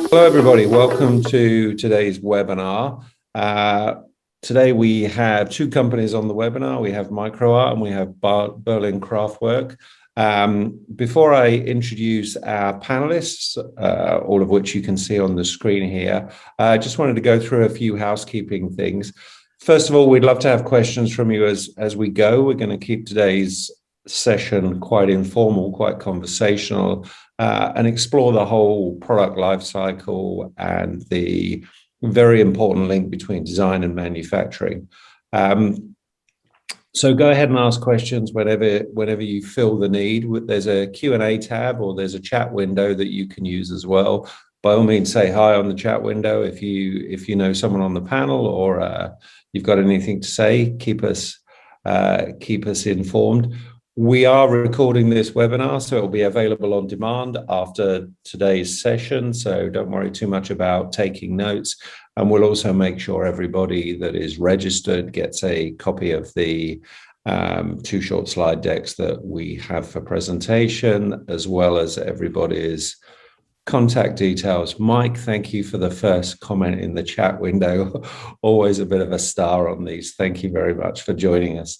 Hello, everybody. Welcome to today's webinar. Today we have two companies on the webinar. We have Microart and we have Berlin KraftWorks. Before I introduce our panelists, all of which you can see on the screen here, I just wanted to go through a few housekeeping things. First of all, we'd love to have questions from you as we go. We're going to keep today's session quite informal, quite conversational, and explore the whole product life cycle and the very important link between design and manufacturing. So go ahead and ask questions whenever you feel the need. There's a Q&A tab or there's a chat window that you can use as well. By all means, say hi on the chat window if you know someone on the panel or you've got anything to say. Keep us informed. We are recording this webinar, so it will be available on demand after today's session. So don't worry too much about taking notes. And we'll also make sure everybody that is registered gets a copy of the two short slide decks that we have for presentation, as well as everybody's contact details. Mike, thank you for the first comment in the chat window. Always a bit of a star on these. Thank you very much for joining us.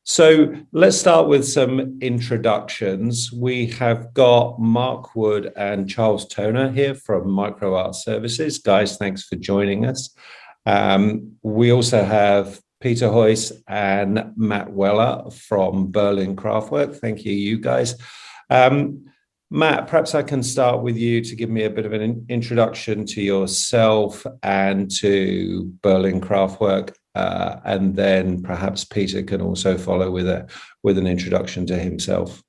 So let's start with some introductions. We have got Mark Wood and Charles Toner here from Microart Services. Guys, thanks for joining us. We also have Peter Heuss and Matt Weller from Berlin KraftWorks. Thank you guys. Matt, perhaps I can start with you to give me a bit of an introduction to yourself and to Berlin KraftWorks. And then perhaps Peter can also follow with an introduction to himself.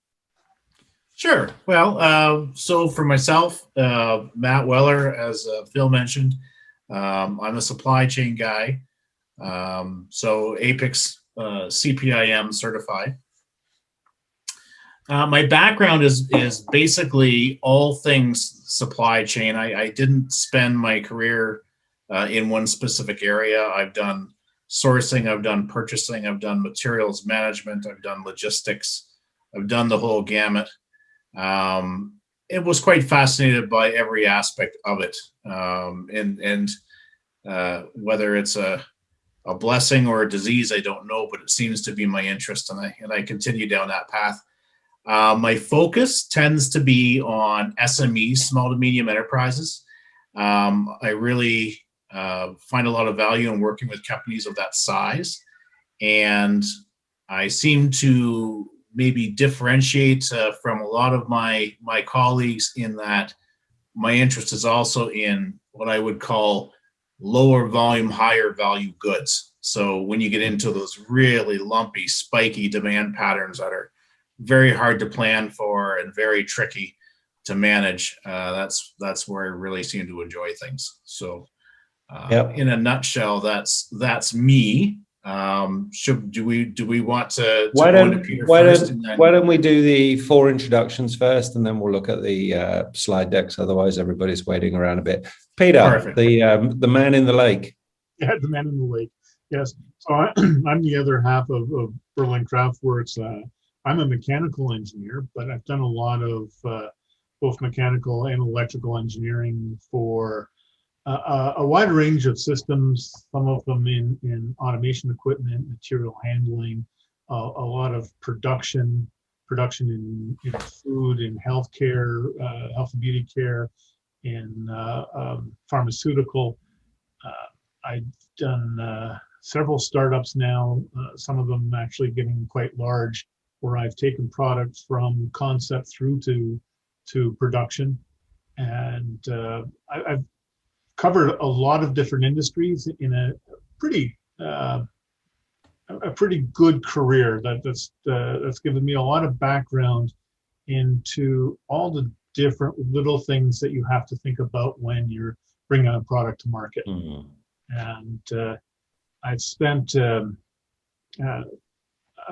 Sure. Well, so for myself, Matt Weller, as Phil mentioned, I'm a supply chain guy. So Apex CPIM certified. My background is basically all things supply chain. I didn't spend my career in one specific area. I've done sourcing, I've done purchasing, I've done materials management, I've done logistics, I've done the whole gamut. It was quite fascinated by every aspect of it, and whether it's a blessing or a disease, I don't know, but it seems to be my interest, and I continue down that path. My focus tends to be on SMEs, small to medium enterprises. I really find a lot of value in working with companies of that size, and I seem to maybe differentiate from a lot of my colleagues in that my interest is also in what I would call lower volume, higher value goods. So when you get into those really lumpy, spiky demand patterns that are very hard to plan for and very tricky to manage, that's where I really seem to enjoy things. So yep. In a nutshell, that's me. Do we want to why go into Peter first? Why don't we do the four introductions first, and then we'll look at the slide decks. Otherwise, everybody's waiting around a bit. Peter, perfect. The man in the lake. Yeah, the man in the lake. Yes. So I'm the other half of Berlin KraftWorks. I'm a mechanical engineer, but I've done a lot of both mechanical and electrical engineering for a wide range of systems, some of them in automation equipment, material handling, a lot of production in food, in healthcare, health and beauty care, in pharmaceutical. I've done several startups now, some of them actually getting quite large, where I've taken products from concept through to production. And I've covered a lot of different industries in a pretty good career that's given me a lot of background into all the different little things that you have to think about when you're bringing a product to market. Mm-hmm. And I've spent a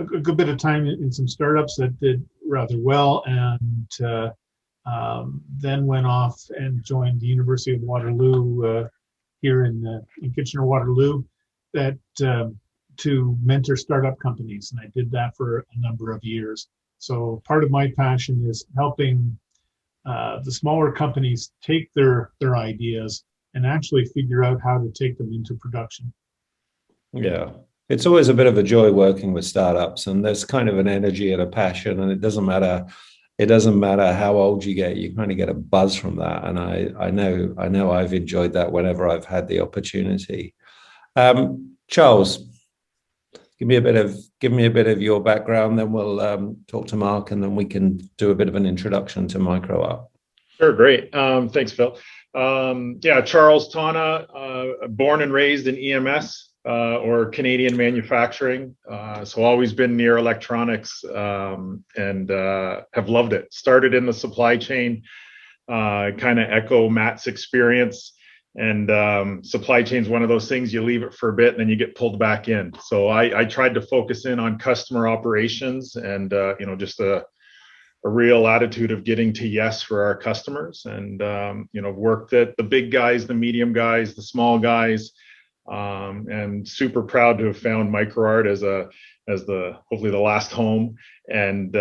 good bit of time in some startups that did rather well, and then went off and joined the University of Waterloo here in Kitchener-Waterloo to mentor startup companies, and I did that for a number of years. So part of my passion is helping the smaller companies take their ideas and actually figure out how to take them into production. Yeah. It's always a bit of a joy working with startups, and there's kind of an energy and a passion, and it doesn't matter how old you get, you kind of get a buzz from that. And I know I've enjoyed that whenever I've had the opportunity. Charles, give me a bit of your background, then we'll talk to Mark, and then we can do a bit of an introduction to Microart. Sure, great. Thanks, Phil. Yeah, Charles Tana, born and raised in EMS or Canadian manufacturing. So always been near electronics and have loved it. Started in the supply chain, kind of echo Matt's experience. And supply chain is one of those things, you leave it for a bit and then you get pulled back in. So I tried to focus in on customer operations and, just a real attitude of getting to yes for our customers, and worked at the big guys, the medium guys, the small guys, and super proud to have found Microart as the hopefully the last home. And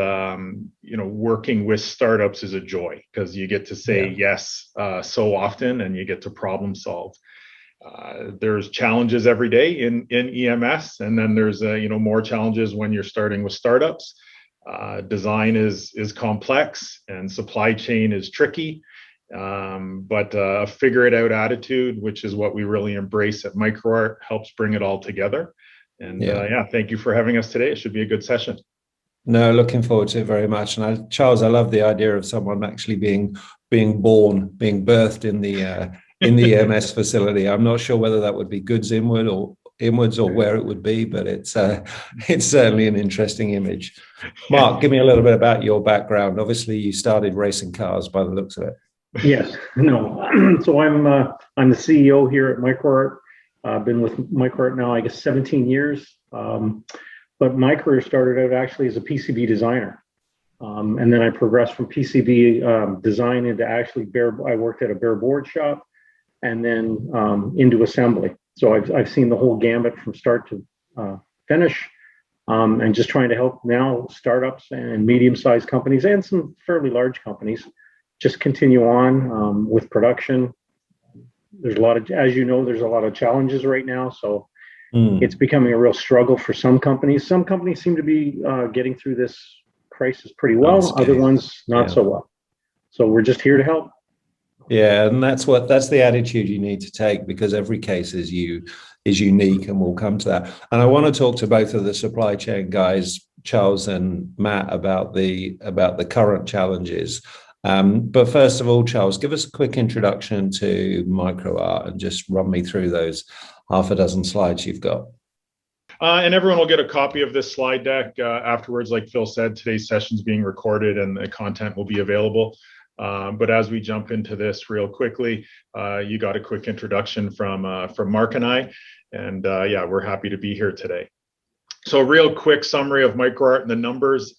working with startups is a joy because you get to say yes so often, and you get to problem solve. There's challenges every day in EMS, and then there's more challenges when you're starting with startups. Design is complex and supply chain is tricky, but a figure it out attitude, which is what we really embrace at Microart, helps bring it all together. And thank you for having us today. It should be a good session. No, looking forward to it very much. And Charles, I love the idea of someone actually being birthed in the EMS facility. I'm not sure whether that would be goods inwards or where it would be, but it's certainly an interesting image. Mark, give me a little bit about your background. Obviously, you started racing cars by the looks of it. Yes, no. So I'm the CEO here at Microart. I've been with Microart now, I guess, 17 years. But my career started out actually as a PCB designer. And then I progressed from PCB design into actually I worked at a bare board shop, and then into assembly. So I've seen the whole gambit from start to finish, and just trying to help now startups and medium-sized companies and some fairly large companies just continue on with production. There's as you know, there's a lot of challenges right now. So it's becoming a real struggle for some companies. Some companies seem to be getting through this crisis pretty well. Other ones not so well. So we're just here to help. Yeah, and that's the attitude you need to take, because every case is unique, and we'll come to that. And I want to talk to both of the supply chain guys, Charles and Matt, about the current challenges. But first of all, Charles, give us a quick introduction to Microart and just run me through those half a dozen slides you've got. And everyone will get a copy of this slide deck afterwards. Like Phil said, today's session is being recorded and the content will be available. But as we jump into this real quickly, you got a quick introduction from Mark and I, and we're happy to be here today. So a real quick summary of Microart and the numbers.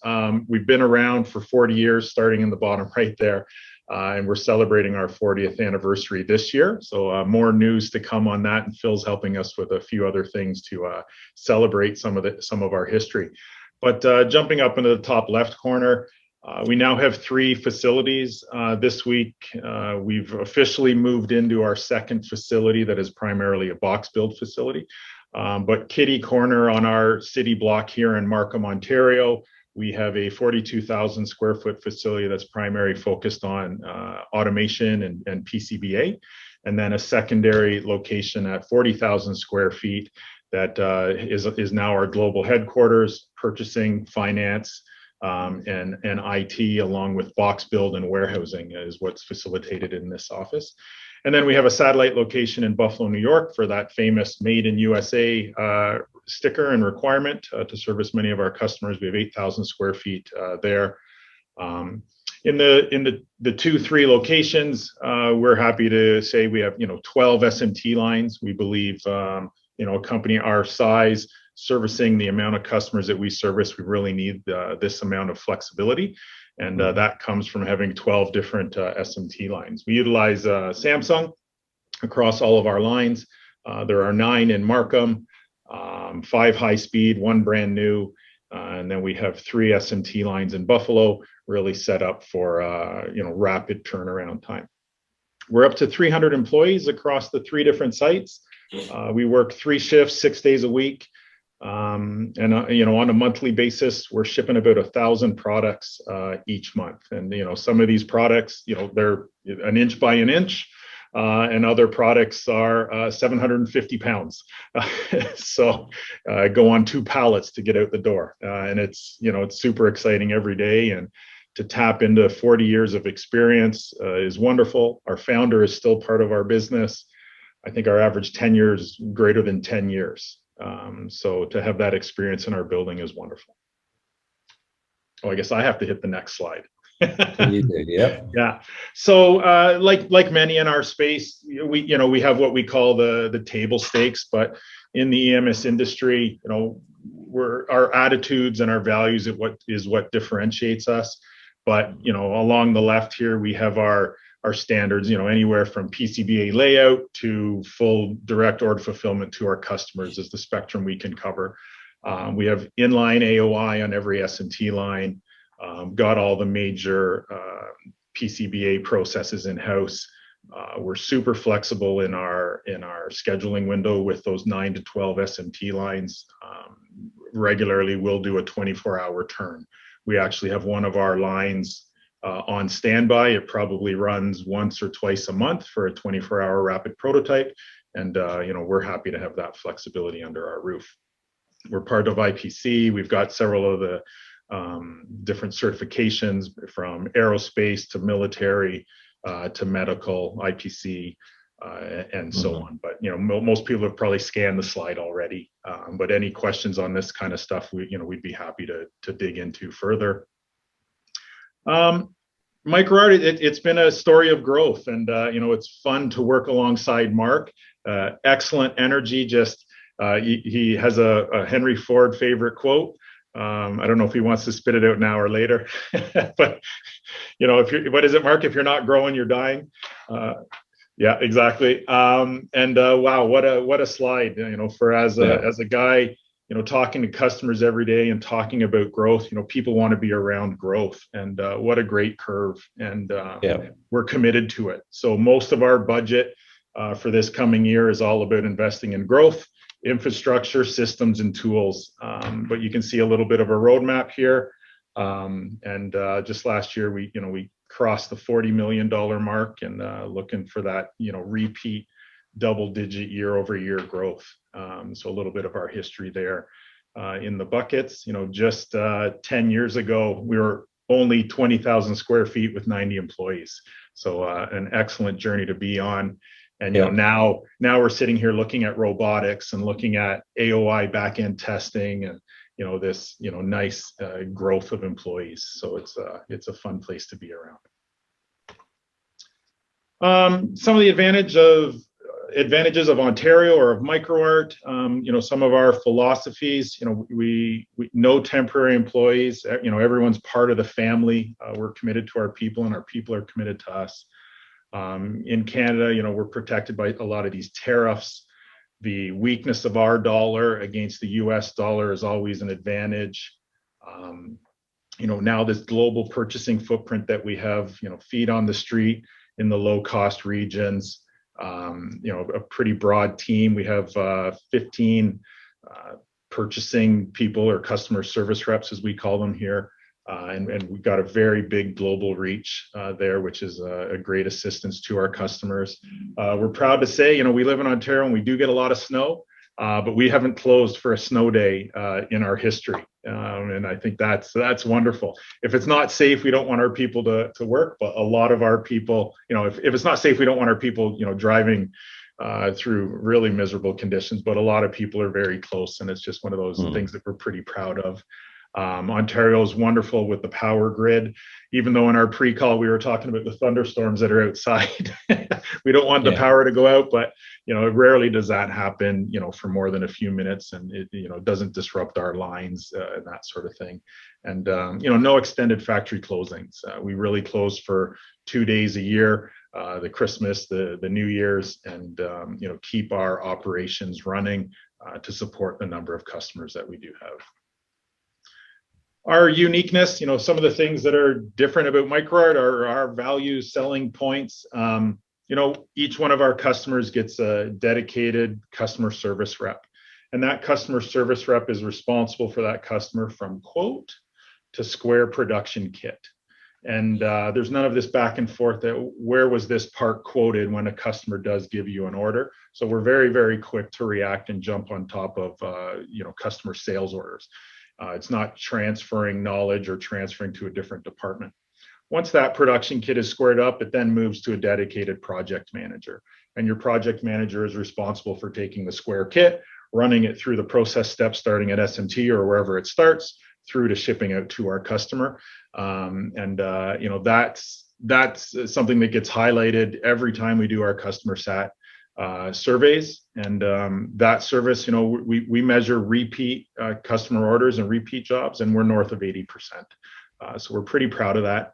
We've been around for 40 years, starting in the bottom right there, and we're celebrating our 40th anniversary this year. So more news to come on that, and Phil's helping us with a few other things to celebrate some of our history. But jumping up into the top left corner, we now have 3 facilities. This week, we've officially moved into our second facility that is primarily a box build facility. But kitty corner on our city block here in Markham, Ontario, we have a 42,000 square foot facility that's primarily focused on automation and PCBA. And then a secondary location at 40,000 square feet that is now our global headquarters, purchasing, finance, and IT, along with box build and warehousing is what's facilitated in this office. And then we have a satellite location in Buffalo, New York for that famous Made in USA sticker and requirement to service many of our customers. We have 8,000 square feet there. In the 2-3 locations, we're happy to say we have 12 SMT lines. We believe a company our size, servicing the amount of customers that we service, we really need this amount of flexibility. And that comes from having 12 different SMT lines. We utilize Samsung across all of our lines. There are 9 in Markham, 5 high speed, 1 brand new. And then we have 3 SMT lines in Buffalo, really set up for rapid turnaround time. We're up to 300 employees across the 3 different sites. We work 3 shifts, 6 days a week. On a monthly basis, we're shipping about 1,000 products each month. And, some of these products, they're an inch by an inch, and other products are 750 pounds. So go on 2 pallets to get out the door. And it's super exciting every day. And to tap into 40 years of experience is wonderful. Our founder is still part of our business. I think our average tenure is greater than 10 years. So to have that experience in our building is wonderful. Oh, I guess I have to hit the next slide. You do, yep. Yeah. So like many in our space, we have what we call the table stakes, but in the EMS industry, our attitudes and our values is what differentiates us. But along the left here, we have our standards, anywhere from PCBA layout to full direct order fulfillment to our customers is the spectrum we can cover. We have inline AOI on every SMT line, got all the major PCBA processes in-house. We're super flexible in our scheduling window with those 9 to 12 SMT lines. Regularly, we'll do a 24-hour turn. We actually have one of our lines on standby. It probably runs once or twice a month for a 24-hour rapid prototype. And, we're happy to have that flexibility under our roof. We're part of IPC. We've got several of the different certifications from aerospace to military to medical, IPC, and so on. But, most people have probably scanned the slide already. But any questions on this kind of stuff, we'd be happy to dig into further. Microart, it's been a story of growth, and it's fun to work alongside Mark. Excellent energy. Just he has a Henry Ford favorite quote. I don't know if he wants to spit it out now or later, but what is it, Mark? If you're not growing, you're dying. Yeah, exactly. Wow, what a slide. As a guy, talking to customers every day and talking about growth, people want to be around growth, and what a great curve. And we're committed to it. So most of our budget for this coming year is all about investing in growth, infrastructure, systems, and tools. But you can see a little bit of a roadmap here. Just last year, we crossed the $40 million mark, and looking for that, repeat double-digit year-over-year growth. So a little bit of our history there in the buckets. Just 10 years ago, we were only 20,000 square feet with 90 employees. So an excellent journey to be on. And now we're sitting here looking at robotics and looking at AOI back-end testing and this nice growth of employees. So it's a fun place to be around. Some of the advantages of Ontario or of Microart, some of our philosophies, we no temporary employees, everyone's part of the family. We're committed to our people, and our people are committed to us. In Canada, we're protected by a lot of these tariffs. The weakness of our dollar against the US dollar is always an advantage. Now this global purchasing footprint that we have, feet on the street in the low cost regions, a pretty broad team. We have 15 purchasing people, or customer service reps, as we call them here. And we've got a very big global reach there, which is a great assistance to our customers. We're proud to say, we live in Ontario and we do get a lot of snow, but we haven't closed for a snow day in our history. And I think that's wonderful. If it's not safe, we don't want our people to work, but a lot of our people, if it's not safe, we don't want our people, driving through really miserable conditions, but a lot of people are very close, and it's just one of those things that we're pretty proud of. Ontario is wonderful with the power grid, even though in our pre-call we were talking about the thunderstorms that are outside. We don't want the power to go out, but rarely does that happen, for more than a few minutes, and it doesn't disrupt our lines and that sort of thing. And no extended factory closings. We really close for 2 days a year, the Christmas, the New Year's, and keep our operations running to support the number of customers that we do have. Our uniqueness, some of the things that are different about Microart are our value selling points. Each one of our customers gets a dedicated customer service rep, and that customer service rep is responsible for that customer from quote to square production kit. And there's none of this back and forth that where was this part quoted when a customer does give you an order. So we're very, very quick to react and jump on top of customer sales orders. It's not transferring knowledge or transferring to a different department. Once that production kit is squared up, it then moves to a dedicated project manager. And your project manager is responsible for taking the square kit, running it through the process steps, starting at SMT or wherever it starts, through to shipping out to our customer. That's something that gets highlighted every time we do our customer sat surveys. And that service, we measure repeat customer orders and repeat jobs, and we're north of 80%. So we're pretty proud of that.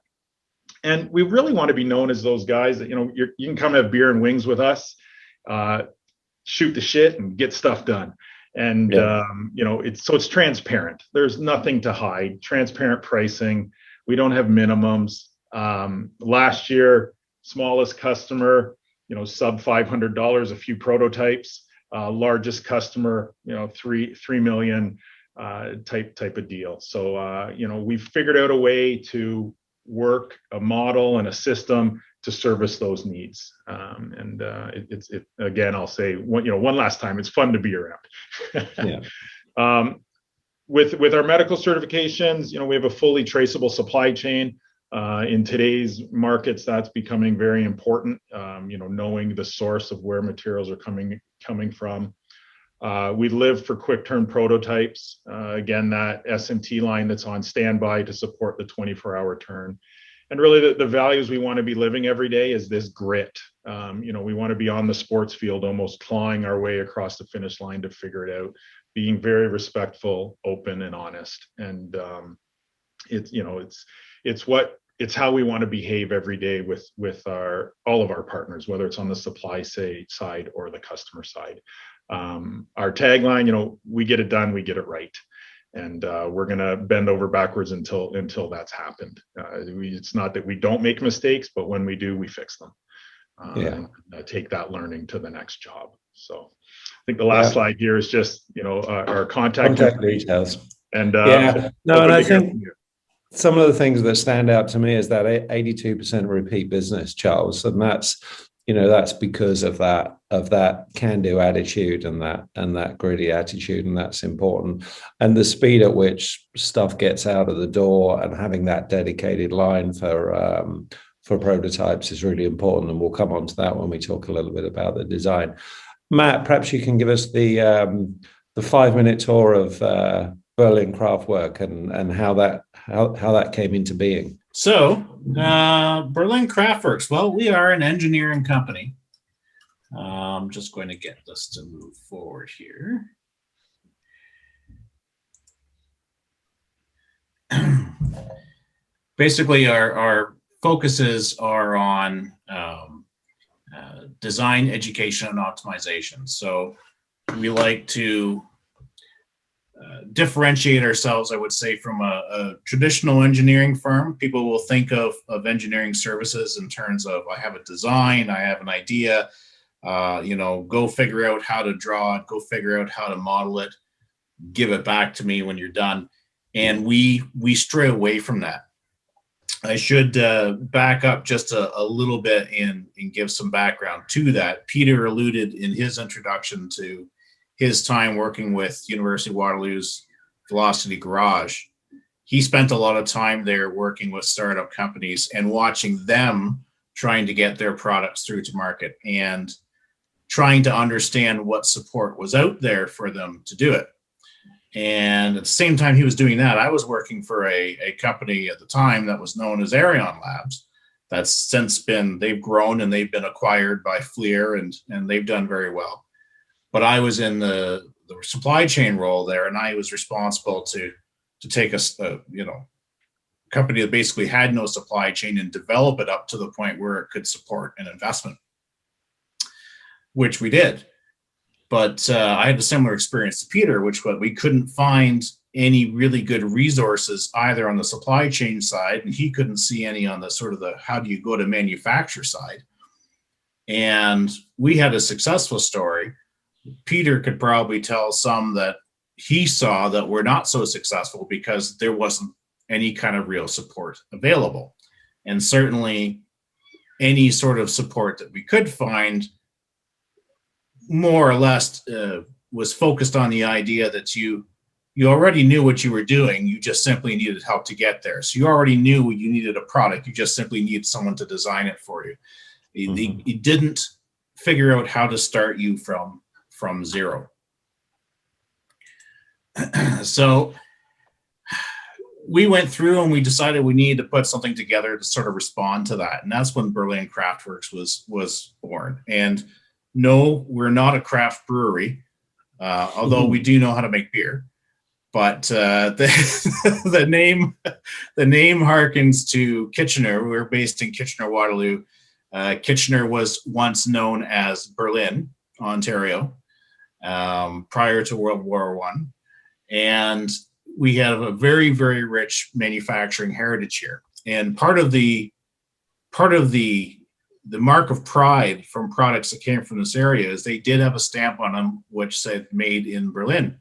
And we really want to be known as those guys that, you can come have beer and wings with us, shoot the shit and get stuff done. And, it's transparent. There's nothing to hide. Transparent pricing. We don't have minimums. Last year, smallest customer, sub $500, a few prototypes. Largest customer, 3 million type of deal. So, we've figured out a way to work a model and a system to service those needs. It's again, I'll say one last time, it's fun to be around. Yeah. With our medical certifications, we have a fully traceable supply chain. In today's markets, that's becoming very important. Knowing the source of where materials are coming from. We live for quick turn prototypes. Again, that SMT line that's on standby to support the 24-hour turn. And really the values we want to be living every day is this grit. We want to be on the sports field, almost clawing our way across the finish line to figure it out, being very respectful, open, and honest. And it's how we want to behave every day with all of our partners, whether it's on the supply side or the customer side. Our tagline, we get it done, we get it right. And we're going to bend over backwards until that's happened. It's not that we don't make mistakes, but when we do, we fix them. And take that learning to the next job. So I think the last slide here is just, our contact details. And and I think some of the things that stand out to me is that 82% repeat business, Charles, and that's because of that can-do attitude and that gritty attitude, and that's important. And the speed at which stuff gets out of the door and having that dedicated line for prototypes is really important, and we'll come on to that when we talk a little bit about the design. Matt, perhaps you can give us the 5-minute tour of Berlin KraftWorks and how that came into being. So, Berlin KraftWorks, well, we are an engineering company. I'm just going to get this to move forward here. Basically, our focuses are on design, education, and optimization. So we like to differentiate ourselves, I would say, from a traditional engineering firm. People will think of engineering services in terms of, I have a design, I have an idea, go figure out how to draw it, go figure out how to model it, give it back to me when you're done. And we stray away from that. I should back up just a little bit and give some background to that. Peter alluded in his introduction to his time working with University of Waterloo's Velocity Garage. He spent a lot of time there working with startup companies and watching them trying to get their products through to market and trying to understand what support was out there for them to do it. And at the same time he was doing that, I was working for a company at the time that was known as Arion Labs. That's since they've grown and they've been acquired by Fleer, and they've done very well. But I was in the supply chain role there, and I was responsible to take a company that basically had no supply chain and develop it up to the point where it could support an investment, which we did. But I had a similar experience to Peter, which was we couldn't find any really good resources either on the supply chain side, and he couldn't see any on the sort of the how do you go to manufacture side. And we had a successful story. Peter could probably tell some that he saw that were not so successful because there wasn't any kind of real support available. And certainly any sort of support that we could find more or less was focused on the idea that you already knew what you were doing. You just simply needed help to get there. So you already knew you needed a product. You just simply needed someone to design it for you. You didn't figure out how to start you from zero. So we went through and we decided we needed to put something together to sort of respond to that. And that's when Berlin KraftWorks was born. And no, we're not a craft brewery, although we do know how to make beer. But the name harkens to Kitchener. We're based in Kitchener-Waterloo. Kitchener was once known as Berlin, Ontario, prior to World War I. And we have a very, very rich manufacturing heritage here. And part of the mark of pride from products that came from this area is they did have a stamp on them which said made in Berlin,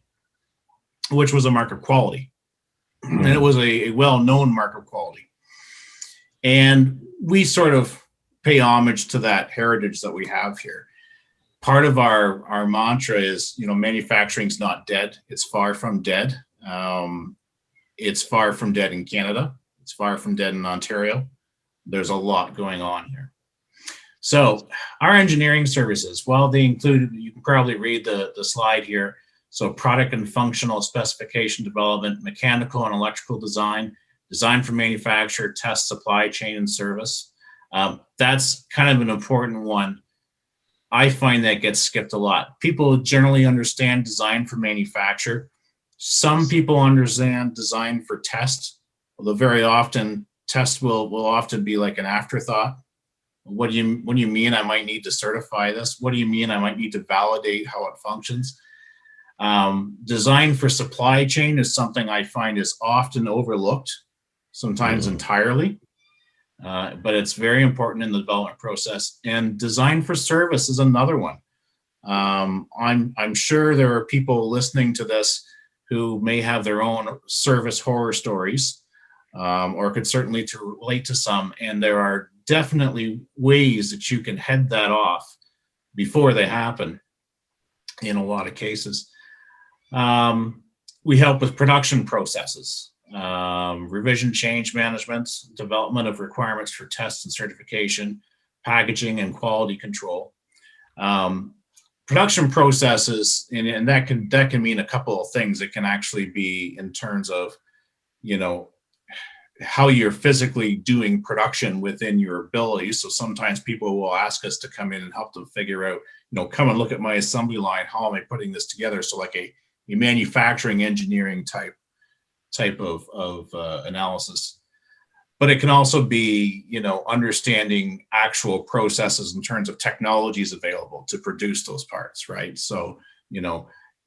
which was a mark of quality. And it was a well-known mark of quality. And we sort of pay homage to that heritage that we have here. Part of our mantra is, manufacturing's not dead. It's far from dead. It's far from dead in Canada. It's far from dead in Ontario. There's a lot going on here. So our engineering services, well, they include, you can probably read the slide here. So product and functional specification development, mechanical and electrical design, design for manufacture, test, supply chain, and service. That's kind of an important one. I find that gets skipped a lot. People generally understand design for manufacture. Some people understand design for test, although very often test will often be like an afterthought. What do you mean I might need to certify this? What do you mean I might need to validate how it functions? Design for supply chain is something I find is often overlooked, sometimes entirely, but it's very important in the development process. And design for service is another one. I'm sure there are people listening to this who may have their own service horror stories, or could certainly relate to some. And there are definitely ways that you can head that off before they happen in a lot of cases. We help with production processes, revision change management, development of requirements for tests and certification, packaging and quality control. Production processes, and that can mean a couple of things. It can actually be in terms of, how you're physically doing production within your abilities. So sometimes people will ask us to come in and help them figure out, come and look at my assembly line. How am I putting this together? So like a manufacturing engineering type of analysis. But it can also be, understanding actual processes in terms of technologies available to produce those parts, right? So,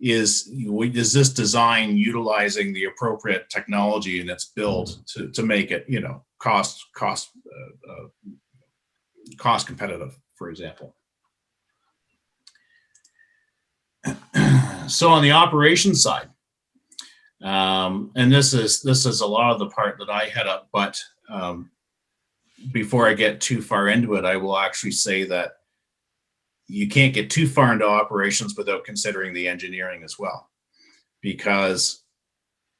is this design utilizing the appropriate technology in its build to make it, cost competitive, for example. So on the operations side, and this is a lot of the part that I head up, but before I get too far into it, I will actually say that you can't get too far into operations without considering the engineering as well, because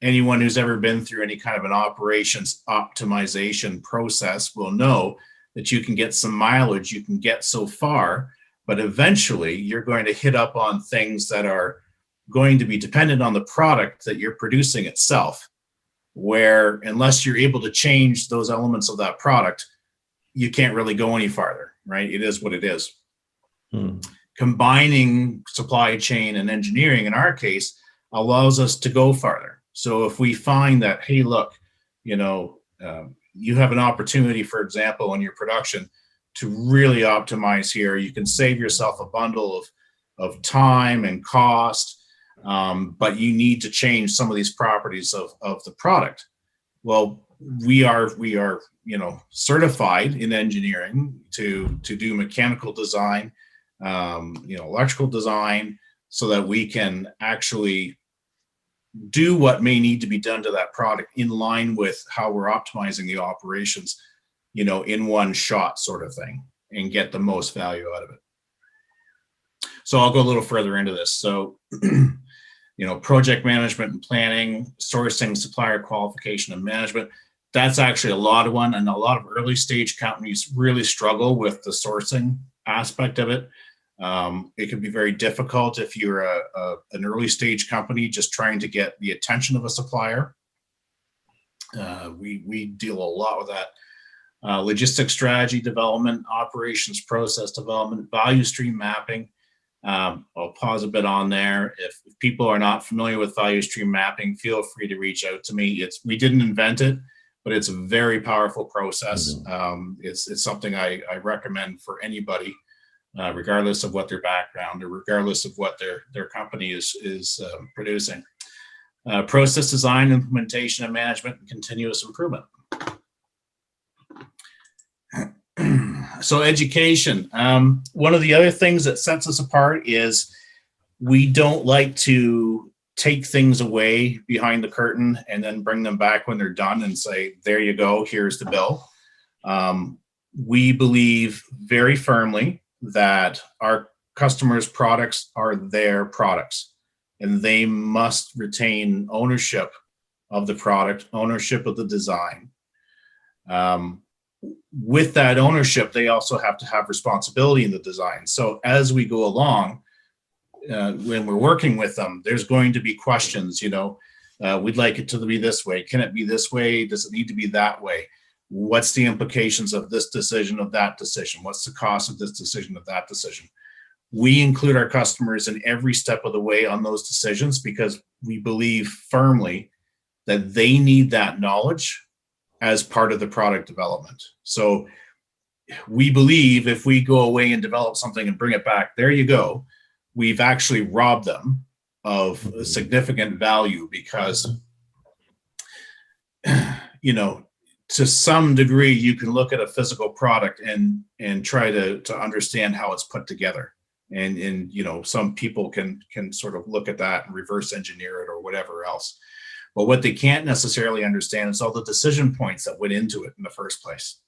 anyone who's ever been through any kind of an operations optimization process will know that you can get some mileage, you can get so far, but eventually you're going to hit up on things that are going to be dependent on the product that you're producing itself, where unless you're able to change those elements of that product, you can't really go any farther, right? It is what it is. Combining supply chain and engineering, in our case, allows us to go farther. So if we find that, hey, look, you have an opportunity, for example, in your production to really optimize here, you can save yourself a bundle of time and cost. but you need to change some of these properties of the product. Well, we are certified in engineering to do mechanical design, electrical design, so that we can actually do what may need to be done to that product in line with how we're optimizing the operations, in one shot sort of thing, and get the most value out of it. So I'll go a little further into this. So, project management and planning, sourcing, supplier qualification and management, that's actually a lot of one. And a lot of early stage companies really struggle with the sourcing aspect of it. It can be very difficult if you're an early stage company just trying to get the attention of a supplier. We deal a lot with that. Logistics strategy development, operations process development, value stream mapping. I'll pause a bit on there. If people are not familiar with value stream mapping, feel free to reach out to me. We didn't invent it, but it's a very powerful process. It's something I recommend for anybody, regardless of what their background or regardless of what their company is producing. Process design, implementation, and management, and continuous improvement. So education. One of the other things that sets us apart is we don't like to take things away behind the curtain and then bring them back when they're done and say, there you go, here's the bill. We believe very firmly that our customers' products are their products, and they must retain ownership of the product, ownership of the design. With that ownership, they also have to have responsibility in the design. So as we go along, when we're working with them, there's going to be questions, we'd like it to be this way. Can it be this way? Does it need to be that way? What's the implications of this decision, of that decision? What's the cost of this decision, of that decision? We include our customers in every step of the way on those decisions because we believe firmly that they need that knowledge as part of the product development. So we believe if we go away and develop something and bring it back, there you go, we've actually robbed them of significant value because, to some degree, you can look at a physical product and try to understand how it's put together. And some people can sort of look at that and reverse engineer it or whatever else. But what they can't necessarily understand is all the decision points that went into it in the first place.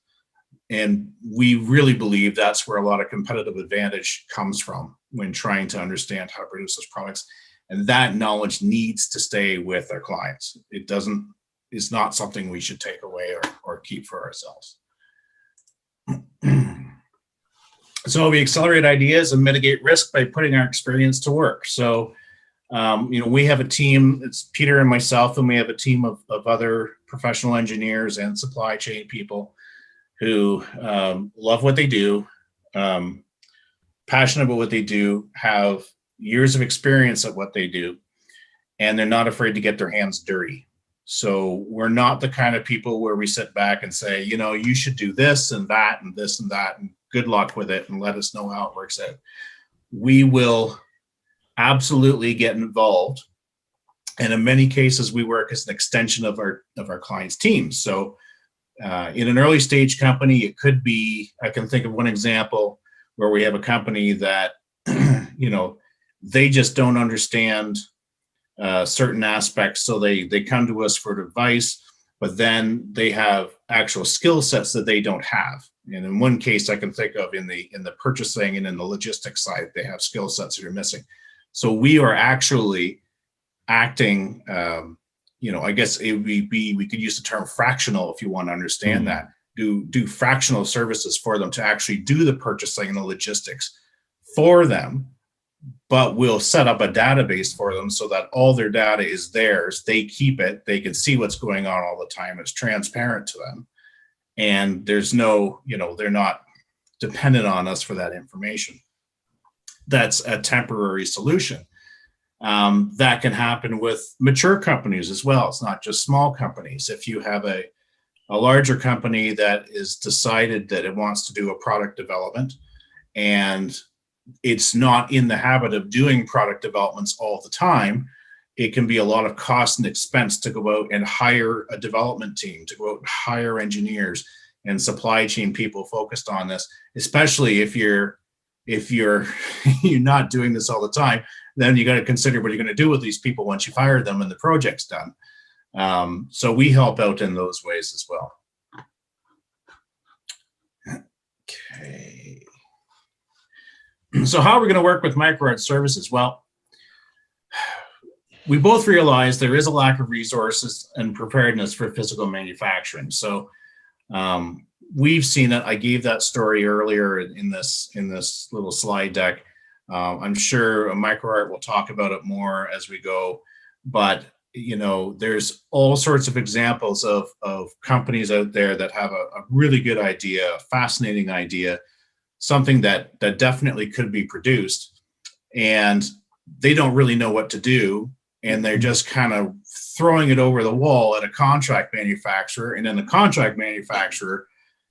And we really believe that's where a lot of competitive advantage comes from when trying to understand how to produce those products. And that knowledge needs to stay with our clients. It's not something we should take away or keep for ourselves. So we accelerate ideas and mitigate risk by putting our experience to work. So, we have a team, it's Peter and myself, and we have a team of other professional engineers and supply chain people who love what they do, passionate about what they do, have years of experience at what they do, and they're not afraid to get their hands dirty. So we're not the kind of people where we sit back and say, you should do this and that and this and that, and good luck with it, and let us know how it works out. We will absolutely get involved, and in many cases we work as an extension of our clients' teams. So in an early stage company, it could be, I can think of one example where we have a company that they just don't understand certain aspects, so they come to us for advice, but then they have actual skill sets that they don't have. And in one case I can think of in the purchasing and in the logistics side, they have skill sets that are missing. So we are actually acting, I guess it would be, we could use the term fractional if you want to understand that, do fractional services for them to actually do the purchasing and the logistics for them, but we'll set up a database for them so that all their data is theirs. They keep it, they can see what's going on all the time. It's transparent to them. And there's no, they're not dependent on us for that information. That's a temporary solution. That can happen with mature companies as well. It's not just small companies. If you have a larger company that is decided that it wants to do a product development, and it's not in the habit of doing product developments all the time, it can be a lot of cost and expense to go out and hire a development team, to go out and hire engineers and supply chain people focused on this, especially if you're you're not doing this all the time. Then you got to consider what you're going to do with these people once you've hired them and the project's done. So we help out in those ways as well. Okay. So how are we going to work with Microart services? Well, we both realize there is a lack of resources and preparedness for physical manufacturing. So we've seen it. I gave that story earlier in this little slide deck. I'm sure Microart will talk about it more as we go, but you know, there's all sorts of examples of companies out there that have a really good idea, a fascinating idea, something that definitely could be produced, and they don't really know what to do, and they're just kind of throwing it over the wall at a contract manufacturer, and then the contract manufacturer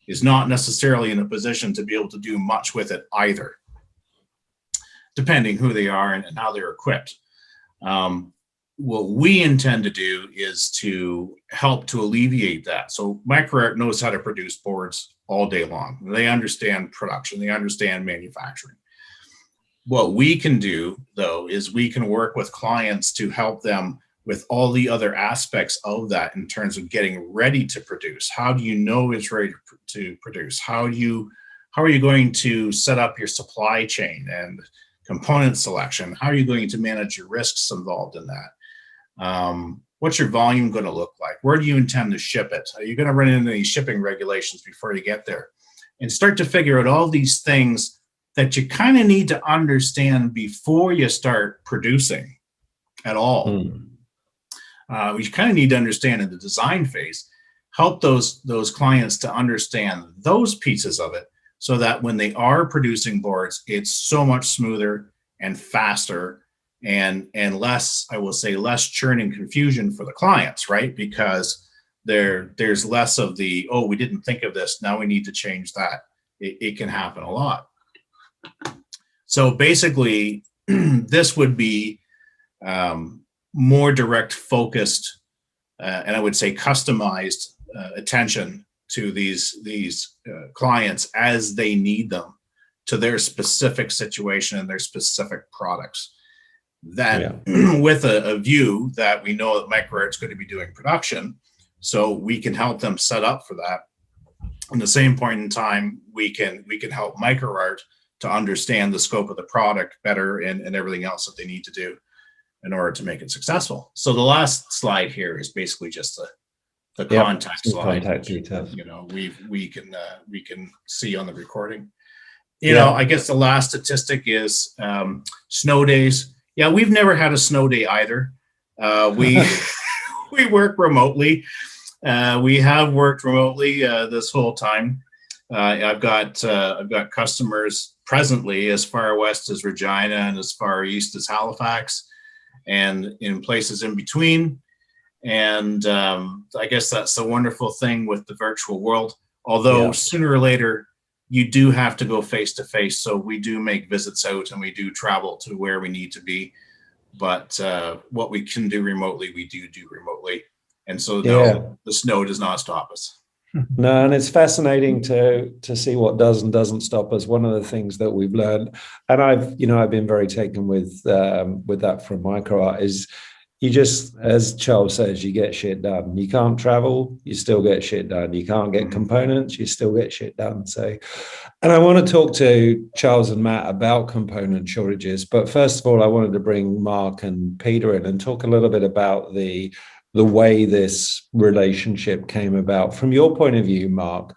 is not necessarily in a position to be able to do much with it either, depending who they are and how they're equipped. What we intend to do is to help to alleviate that. So Microart knows how to produce boards all day long. They understand production, they understand manufacturing. What we can do, though, is we can work with clients to help them with all the other aspects of that in terms of getting ready to produce. How do you know it's ready to produce? How are you going to set up your supply chain and component selection? How are you going to manage your risks involved in that? What's your volume going to look like? Where do you intend to ship it? Are you going to run into any shipping regulations before you get there? And start to figure out all these things that you kind of need to understand before you start producing at all. We kind of need to understand in the design phase, help those clients to understand those pieces of it so that when they are producing boards, it's so much smoother and faster and less, I will say, less churn and confusion for the clients, right? Because there's less of the, oh, we didn't think of this, now we need to change that. It can happen a lot. So basically, this would be more direct focused, and I would say customized attention to these clients as they need them to their specific situation and their specific products. That with a view that we know that Microart's going to be doing production, so we can help them set up for that. At the same point in time, we can help Microart to understand the scope of the product better and everything else that they need to do in order to make it successful. So the last slide here is basically just the contact slide. Contact details. You know, we can see on the recording. You know, I guess the last statistic is snow days. Yeah, we've never had a snow day either. We work remotely. We have worked remotely this whole time. I've got customers presently as far west as Regina and as far east as Halifax, and in places in between. And I guess that's the wonderful thing with the virtual world. Although sooner or later you do have to go face to face, so we do make visits out and we do travel to where we need to be. But what we can do remotely, we do remotely. And so no, the snow does not stop us. No, and it's fascinating to see what does and doesn't stop us. One of the things that we've learned, and I've been very taken with that from Microart, is you just, as Charles says, you get shit done. You can't travel, you still get shit done. You can't get components, you still get shit done. So, and I want to talk to Charles and Matt about component shortages. But first of all, I wanted to bring Mark and Peter in and talk a little bit about the way this relationship came about. From your point of view, Mark,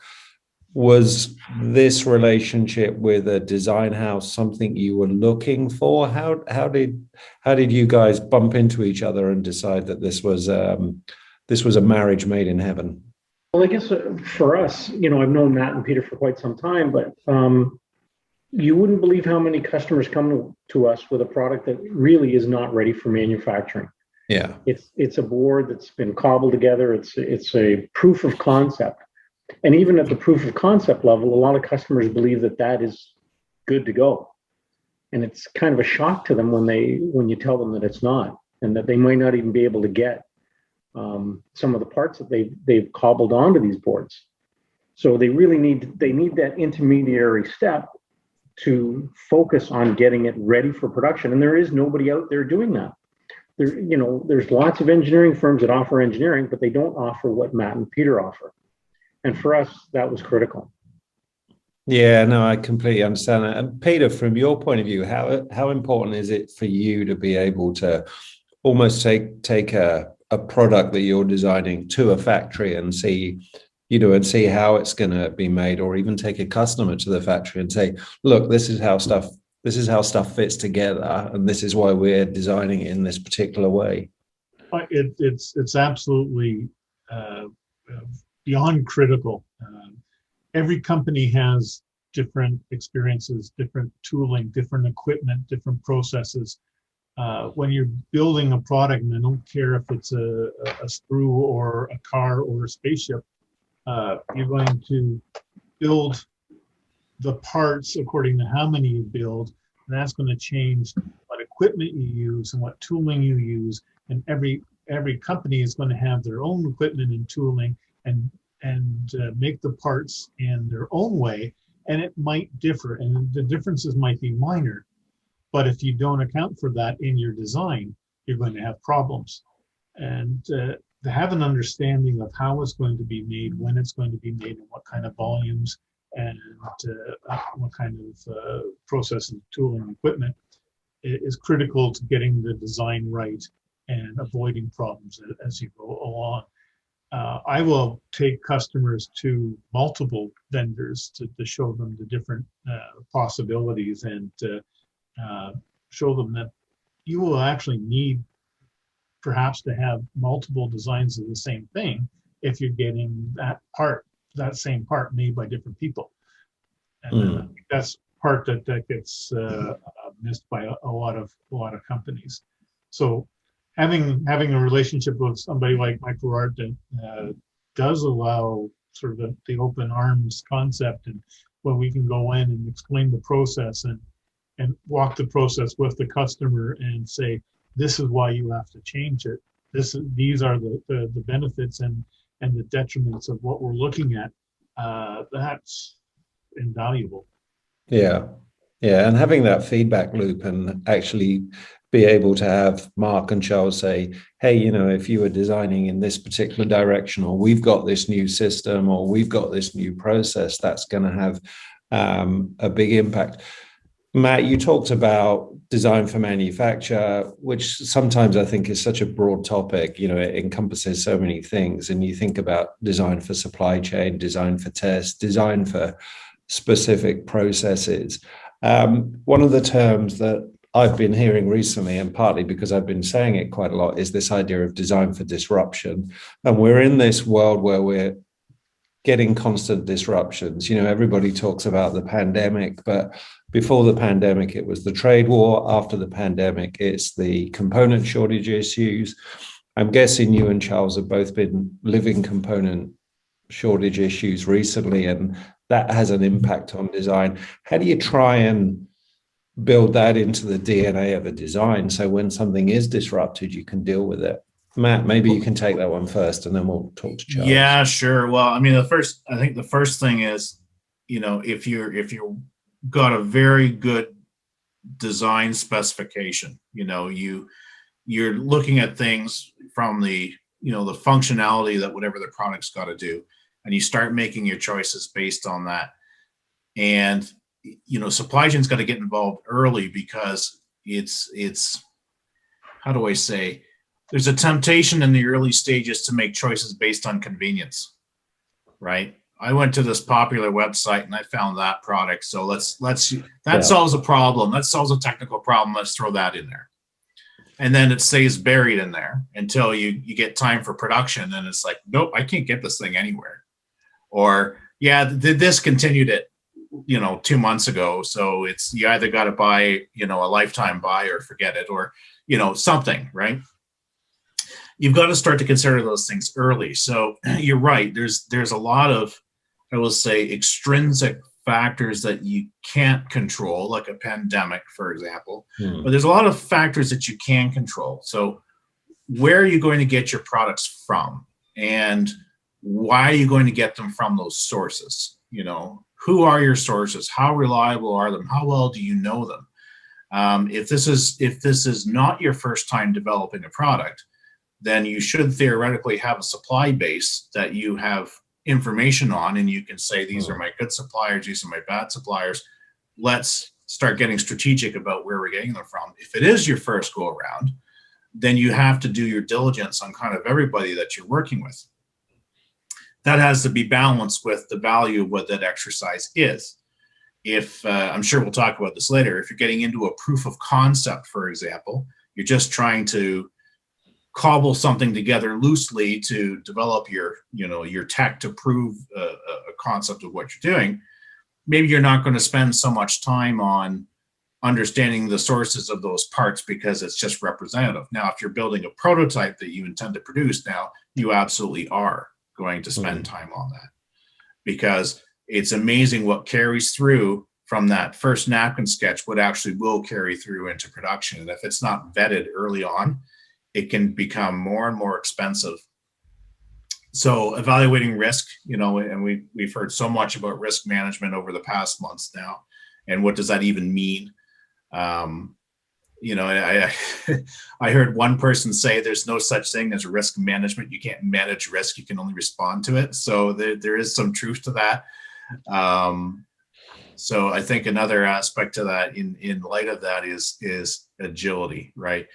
was this relationship with a design house something you were looking for? How did you guys bump into each other and decide that this was a marriage made in heaven? Well, I guess for us, I've known Matt and Peter for quite some time, but you wouldn't believe how many customers come to us with a product that really is not ready for manufacturing. Yeah, it's a board that's been cobbled together. It's a proof of concept. And even at the proof of concept level, a lot of customers believe that is good to go. And it's kind of a shock to them when you tell them that it's not, and that they might not even be able to get some of the parts that they've cobbled onto these boards. So they really need that intermediary step to focus on getting it ready for production. And there is nobody out there doing that. There's lots of engineering firms that offer engineering, but they don't offer what Matt and Peter offer. And for us, that was critical. Yeah, no, I completely understand that. And Peter, from your point of view, how important is it for you to be able to almost take a product that you're designing to a factory and see how it's going to be made, or even take a customer to the factory and say, look, this is how stuff fits together, and this is why we're designing it in this particular way? It's absolutely beyond critical. Every company has different experiences, different tooling, different equipment, different processes. When you're building a product, and I don't care if it's a screw or a car or a spaceship, you're going to build the parts according to how many you build, and that's going to change what equipment you use and what tooling you use. And every company is going to have their own equipment and tooling and make the parts in their own way, and it might differ, and the differences might be minor. But if you don't account for that in your design, you're going to have problems. And to have an understanding of how it's going to be made, when it's going to be made, and what kind of volumes, and what kind of processes, tooling, and equipment is critical to getting the design right and avoiding problems as you go along. I will take customers to multiple vendors to show them the different possibilities, and show them that you will actually need perhaps to have multiple designs of the same thing if you're getting that same part made by different people. And I think that's part that gets missed by a lot of companies. So having a relationship with somebody like Microart that does allow sort of the open arms concept, and where we can go in and explain the process and walk the process with the customer and say, this is why you have to change it. These are the benefits and the detriments of what we're looking at. That's invaluable. Yeah. And having that feedback loop, and actually be able to have Mark and Charles say, hey, if you were designing in this particular direction, or we've got this new system, or we've got this new process, that's going to have a big impact. Matt, you talked about design for manufacture, which sometimes I think is such a broad topic. It encompasses so many things. And you think about design for supply chain, design for test, design for specific processes. One of the terms that I've been hearing recently, and partly because I've been saying it quite a lot, is this idea of design for disruption. And we're in this world where we're getting constant disruptions. Everybody talks about the pandemic, but before the pandemic, it was the trade war. After the pandemic, it's the component shortage issues. I'm guessing you and Charles have both been living component shortage issues recently, and that has an impact on design. How do you try and build that into the DNA of a design, so when something is disrupted, you can deal with it? Matt, maybe you can take that one first, and then we'll talk to Charles. Yeah, sure. Well, I mean, the first thing is, if you're got a very good design specification, you're looking at things from the the functionality that whatever the product's got to do, and you start making your choices based on that. And supply chain's got to get involved early, because it's how do I say, there's a temptation in the early stages to make choices based on convenience, right? I went to this popular website and I found that product, so that solves a problem. That solves a technical problem. Let's throw that in there, and then it stays buried in there until you get time for production, and it's like, nope, I can't get this thing anywhere. Or they discontinued it, 2 months ago, so it's, you either got to buy a lifetime buy or forget it, or something, right? You've got to start to consider those things early. So you're right. There's a lot of, I will say, extrinsic factors that you can't control, like a pandemic, for example. Mm. But there's a lot of factors that you can control. So where are you going to get your products from? And why are you going to get them from those sources? You know, who are your sources? How reliable are them? How well do you know them? If this is not your first time developing a product, then you should theoretically have a supply base that you have information on, and you can say, these are my good suppliers, these are my bad suppliers. Let's start getting strategic about where we're getting them from. If it is your first go around, then you have to do your diligence on kind of everybody that you're working with. That has to be balanced with the value of what that exercise is. If I'm sure we'll talk about this later, if you're getting into a proof of concept, for example, you're just trying to cobble something together loosely to develop your tech to prove a concept of what you're doing, maybe you're not going to spend so much time on understanding the sources of those parts because it's just representative. Now, if you're building a prototype that you intend to produce, now you absolutely are going to spend time on that, because it's amazing what carries through from that first napkin sketch, what actually will carry through into production. And if it's not vetted early on, it can become more and more expensive. So evaluating risk, and we've heard so much about risk management over the past months now, and what does that even mean? I heard one person say there's no such thing as risk management. You can't manage risk, you can only respond to it. So there is some truth to that. So I think another aspect to that in light of that is agility, right?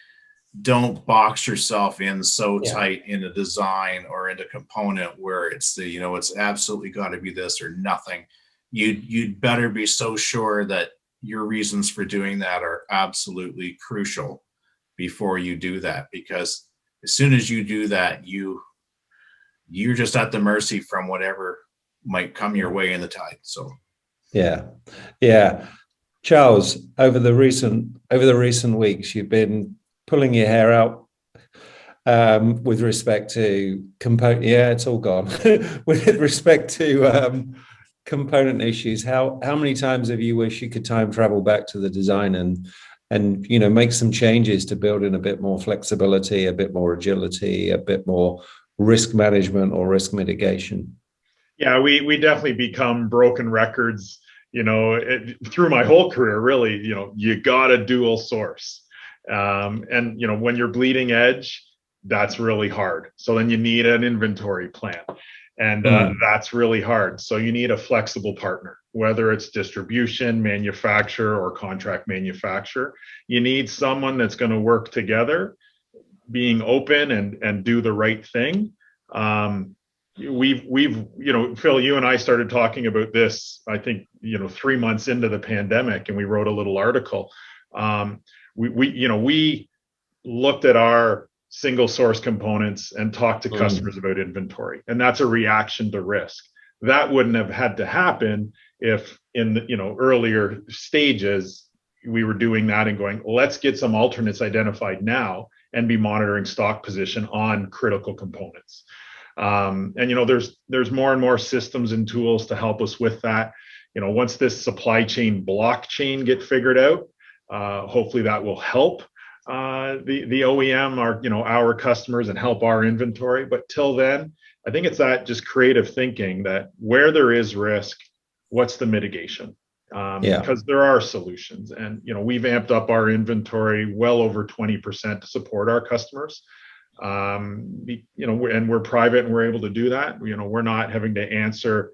Don't box yourself in so tight in a design or in a component where it's it's absolutely got to be this or nothing. You'd better be so sure that your reasons for doing that are absolutely crucial before you do that, because as soon as you do that, you're just at the mercy from whatever might come your way in the tide. So yeah. Charles, over the recent weeks, you've been pulling your hair out with respect to it's all gone. With respect to component issues, how many times have you wished you could time travel back to the design and make some changes to build in a bit more flexibility, a bit more agility, a bit more risk management or risk mitigation? Yeah, we definitely become broken records, through my whole career, really. You got to dual source. And when you're bleeding edge, that's really hard. So then you need an inventory plan, and that's really hard. So you need a flexible partner, whether it's distribution, manufacturer, or contract manufacturer. You need someone that's going to work together, being open and do the right thing. We've Phil, you and I started talking about this, I think 3 months into the pandemic, and we wrote a little article. We looked at our single source components and talked to customers about inventory, and that's a reaction to risk. That wouldn't have had to happen if in the earlier stages we were doing that and going, let's get some alternates identified now and be monitoring stock position on critical components. And there's more and more systems and tools to help us with that. Once this supply chain blockchain get figured out, hopefully that will help the OEM, our customers, and help our inventory. But till then, I think it's that just creative thinking that where there is risk, what's the mitigation? Because there are solutions, and we've amped up our inventory well over 20% to support our customers. And we're private and we're able to do that. We're not having to answer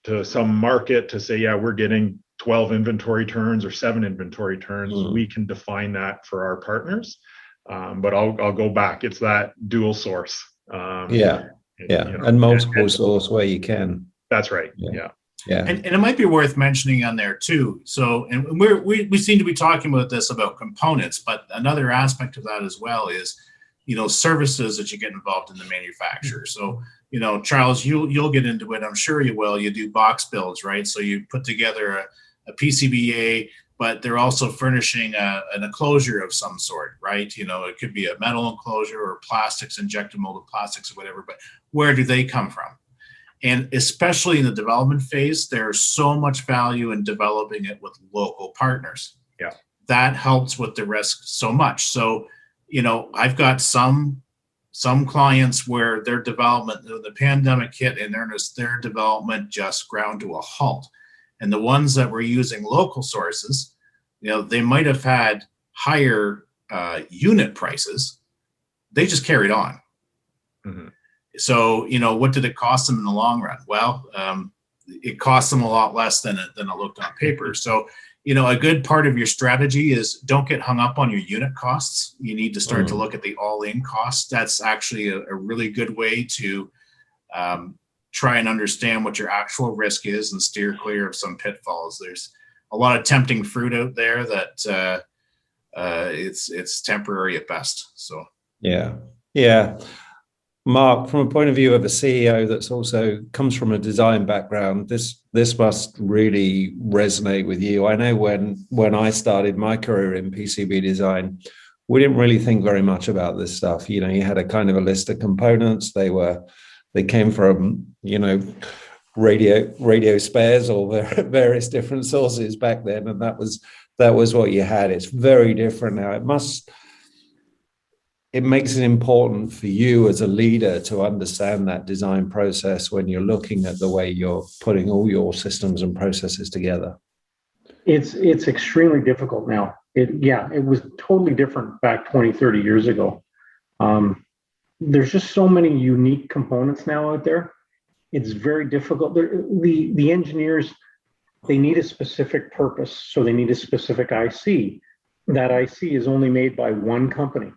to some market to say, we're getting 12 inventory turns or 7 inventory turns. We can define that for our partners. But I'll go back. It's that dual source. And multiple source where you can. That's right. Yeah. And it might be worth mentioning on there too. So, and we seem to be talking about this about components, but another aspect of that as well is, services that you get involved in the manufacturer. So, Charles, you'll get into it. I'm sure you will. You do box builds, right? So you put together a PCBA, but they're also furnishing an enclosure of some sort, right? It could be a metal enclosure or plastics, injected molded plastics or whatever, but where do they come from? And especially in the development phase, there's so much value in developing it with local partners. Yeah. That helps with the risk so much. So, I've got some clients where their development, the pandemic hit in earnest, their development just ground to a halt. And the ones that were using local sources, they might have had higher unit prices. They just carried on. Mm-hmm. So, what did it cost them in the long run? Well, it cost them a lot less than it looked on paper. So, a good part of your strategy is don't get hung up on your unit costs. You need to start to look at the all-in costs. That's actually a really good way to try and understand what your actual risk is and steer clear of some pitfalls. There's a lot of tempting fruit out there that it's temporary at best. So yeah. Mark, from a point of view of a CEO that's also comes from a design background, this must really resonate with you. I know when I started my career in PCB design, we didn't really think very much about this stuff. You had a kind of a list of components. They came from, radio spares or various different sources back then, and that was what you had. It's very different now. It makes it important for you as a leader to understand that design process when you're looking at the way you're putting all your systems and processes together. It's extremely difficult now. It was totally different back 20, 30 years ago. There's just so many unique components now out there. It's very difficult. The engineers, they need a specific purpose, so they need a specific IC. That IC is only made by one company.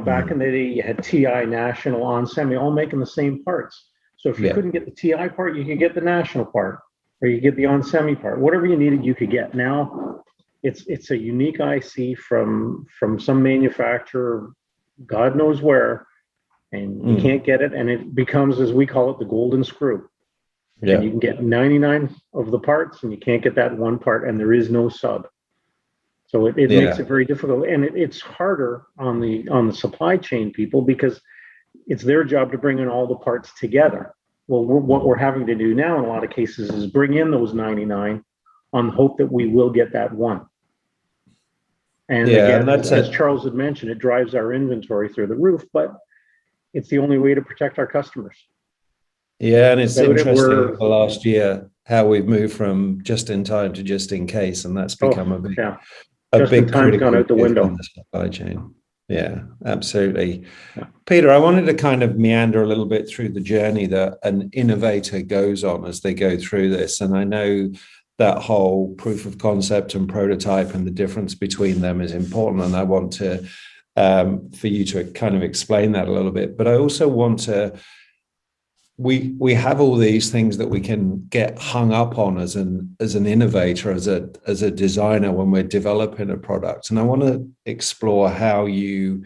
Back in the day, you had TI, National, onsemi, all making the same parts. So if you couldn't get the TI part, you could get the National part, or you get the onsemi part. Whatever you needed, you could get. Now, it's a unique IC from some manufacturer, God knows where, and you can't get it, and it becomes, as we call it, the golden screw. Yeah. And you can get 99 of the parts, and you can't get that one part, and there is no sub. So it makes it very difficult, and it's harder on the supply chain people because it's their job to bring in all the parts together. Well, what we're having to do now in a lot of cases is bring in those 99 on the hope that we will get that one. And again, as Charles had mentioned, it drives our inventory through the roof, but it's the only way to protect our customers. Yeah, and it's interesting the last year how we've moved from just in time to just in case, and that's become a big time gone out the window in the supply chain. Yeah, absolutely. Yeah. Peter, I wanted to kind of meander a little bit through the journey that an innovator goes on as they go through this. And I know that whole proof of concept and prototype and the difference between them is important. And I want to, for you to kind of explain that a little bit. But I also want to, we have all these things that we can get hung up on as an innovator, as a designer when we're developing a product. And I want to explore how you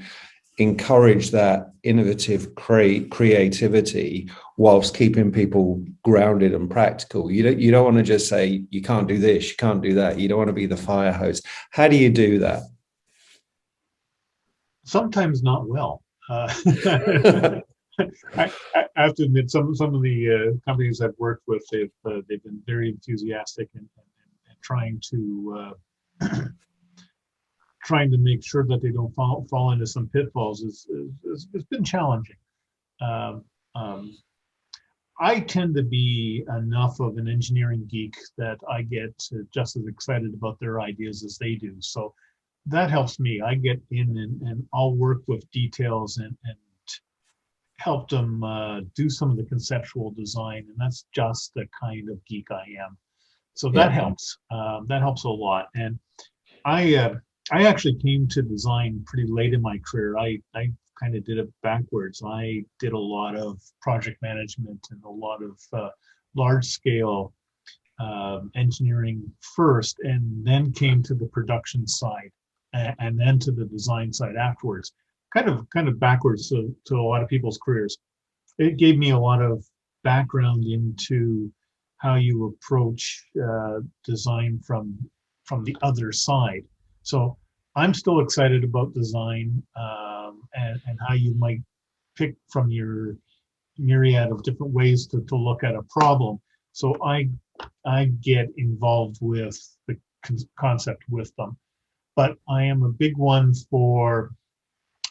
encourage that innovative creativity whilst keeping people grounded and practical. You don't want to just say, you can't do this, you can't do that. You don't want to be the fire hose. How do you do that? Sometimes not well. I have to admit, some of the companies I've worked with, they've been very enthusiastic and trying to make sure that they don't fall into some pitfalls. It's been challenging. I tend to be enough of an engineering geek that I get just as excited about their ideas as they do. So that helps me. I get in and I'll work with details and help them do some of the conceptual design, and that's just the kind of geek I am. So that helps. That helps a lot. And I actually came to design pretty late in my career. I kind of did it backwards. I did a lot of project management and a lot of large scale engineering first, and then came to the production side, and then to the design side afterwards. Kind of backwards to a lot of people's careers. It gave me a lot of background into how you approach design from the other side. So I'm still excited about design and how you might pick from your myriad of different ways to look at a problem. So I get involved with the concept with them. But I am a big one for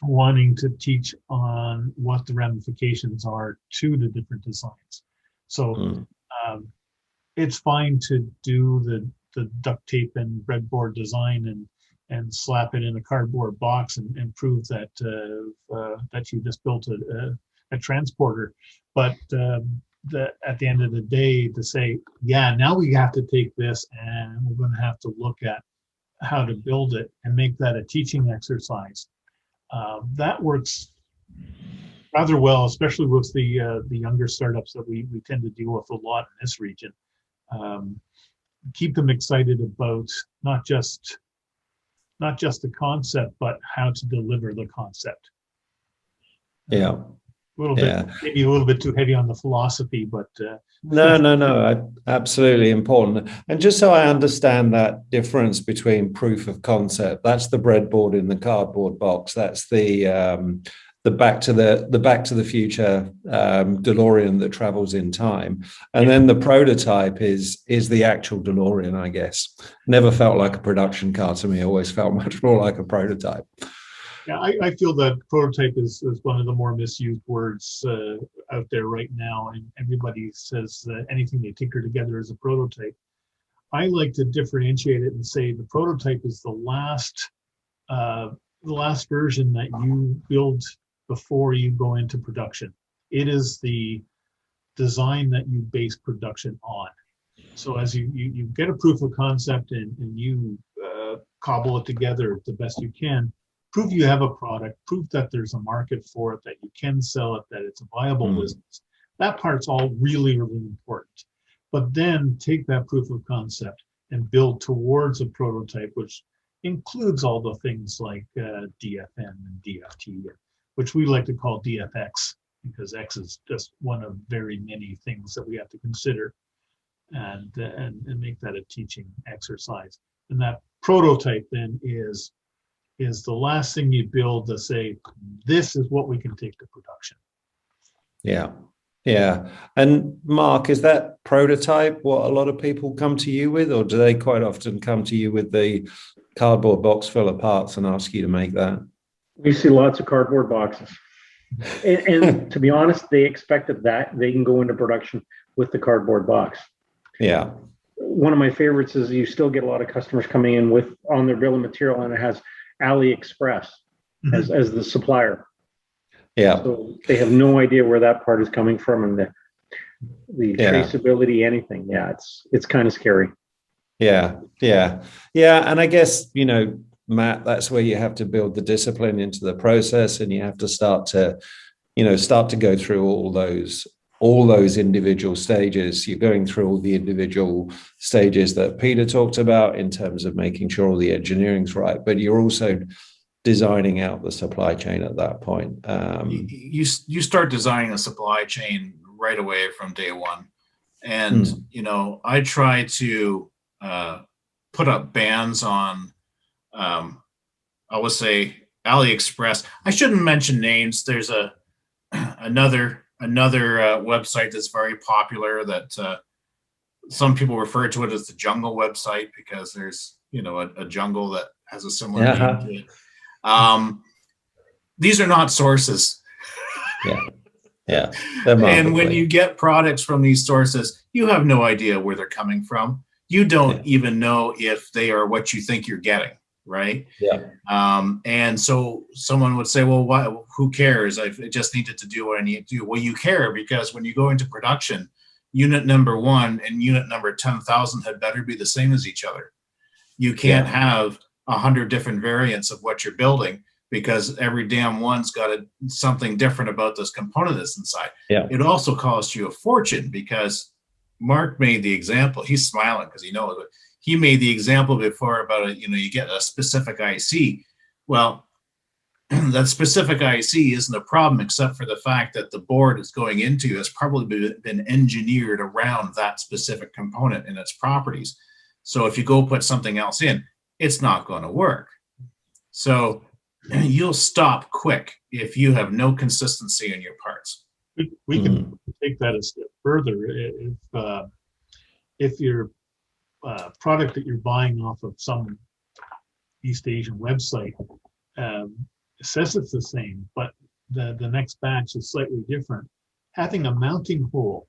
wanting to teach on what the ramifications are to the different designs. So it's fine to do the duct tape and breadboard design and slap it in a cardboard box and prove that that you just built a transporter. But at the end of the day, to say, yeah, now we have to take this and we're going to have to look at how to build it and make that a teaching exercise. That works rather well, especially with the younger startups that we tend to deal with a lot in this region. Keep them excited about not just the concept, but how to deliver the concept. Yeah. Maybe a little bit too heavy on the philosophy, but no, absolutely important. And just so I understand that difference between proof of concept, that's the breadboard in the cardboard box. That's the Back to the Future DeLorean that travels in time, and then the prototype is the actual DeLorean. I guess never felt like a production car to me. Always felt much more like a prototype. Yeah, I feel that prototype is one of the more misused words out there right now, and everybody says that anything they tinker together is a prototype. I like to differentiate it and say the prototype is the last version that you build before you go into production. It is the design that you base production on. So as you get a proof of concept and you cobble it together the best you can, prove you have a product, prove that there's a market for it, that you can sell it, that it's a viable business. That part's all really, really important. But then take that proof of concept and build towards a prototype, which includes all the things like DFM and DFT, which we like to call DFX, because X is just one of very many things that we have to consider and make that a teaching exercise. And that prototype then is the last thing you build to say, this is what we can take to production. Yeah. And Mark, is that prototype what a lot of people come to you with, or do they quite often come to you with the cardboard box full of parts and ask you to make that? We see lots of cardboard boxes. And to be honest, they expected that they can go into production with the cardboard box. Yeah. One of my favorites is you still get a lot of customers coming in with on their bill of material, and it has AliExpress as the supplier. Yeah. So they have no idea where that part is coming from, and the traceability, anything. Yeah, it's kind of scary. Yeah. And I guess, Matt, that's where you have to build the discipline into the process, and you have to start to go through all those individual stages. You're going through all the individual stages that Peter talked about in terms of making sure all the engineering's right, but you're also designing out the supply chain at that point. You start designing a supply chain right away from day one. And, I try to put up bans on, I would say, AliExpress. I shouldn't mention names. There's another website that's very popular that some people refer to it as the jungle website, because there's, a jungle that has a similar name to it. These are not sources. Yeah. And when you get products from these sources, you have no idea where they're coming from. You don't even know if they are what you think you're getting, right? Yeah. And so someone would say, well, why, who cares? I just needed to do what I need to do. Well, you care, because when you go into production, unit number 1 and unit number 10,000 had better be the same as each other. You can't have 100 different variants of what you're building, because every damn one's got something different about this component that's inside. Yeah. It also costs you a fortune, because Mark made the example. He's smiling because he knows it. He made the example before about you get a specific IC. Well, that specific IC isn't a problem, except for the fact that the board it's going into has probably been engineered around that specific component and its properties. So if you go put something else in, it's not going to work. So you'll stop quick if you have no consistency in your parts. We can take that a step further. If your product that you're buying off of some East Asian website says it's the same, but the next batch is slightly different, having a mounting hole